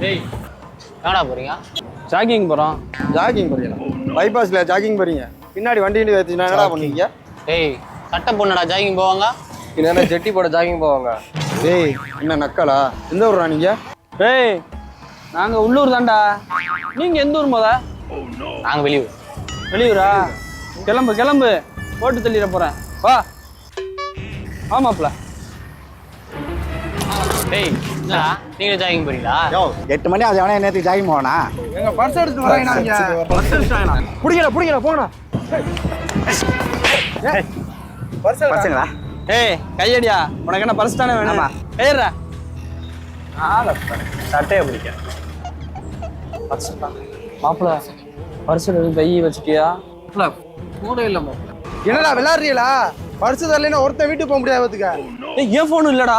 டேய் எங்கடா போறீங்க? ஜாகிங் போகிறோம். ஜாகிங் போறீங்களா? பைபாஸ்ல ஜாகிங் போறீங்க, பின்னாடி வண்டி வச்சுனா என்னடா பண்ணுவீங்க? டேய் சட்டை பொண்ணடா ஜாகிங் போவாங்க? இல்லைன்னா ஜெட்டி போட ஜாகிங் போவாங்க. டேய் என்ன நக்கலா? எந்த ஊர்ரா நீங்க? டேய் நாங்கள் உள்ளூர் தான்டா. நீங்கள் எந்த ஊர் முத? நாங்க வெளியூர். வெளியூரா? கிளம்பு கிளம்பு, போட்டு தள்ளிட போகிறேன். வா ஆமாப்ல. டேய் இல்லடா நீங்க ஜாகிங் போறீங்களா? 8 மணி அது எவனே நேற்று ஜாகிங் போனா எங்க பர்ஸ் எடுத்து வராங்க. புடிங்கடா போங்கடா. பசங்களா ஏய் கையடியா, உனக்கு என்ன பர்ஸ் தானே வேணுமா? கையடுறா. சட்டையை பிடிக்க. மாப்பிள்ள பர்ஸில் எதுவும் கை வச்சுட்டியா? என்னடா விளையாடுறீங்களா? பர்ஸ் தரலைன்னா ஒருத்தன் வீட்டுக்கு போக முடியாது. ஏய் என் ஃபோன் இல்லடா.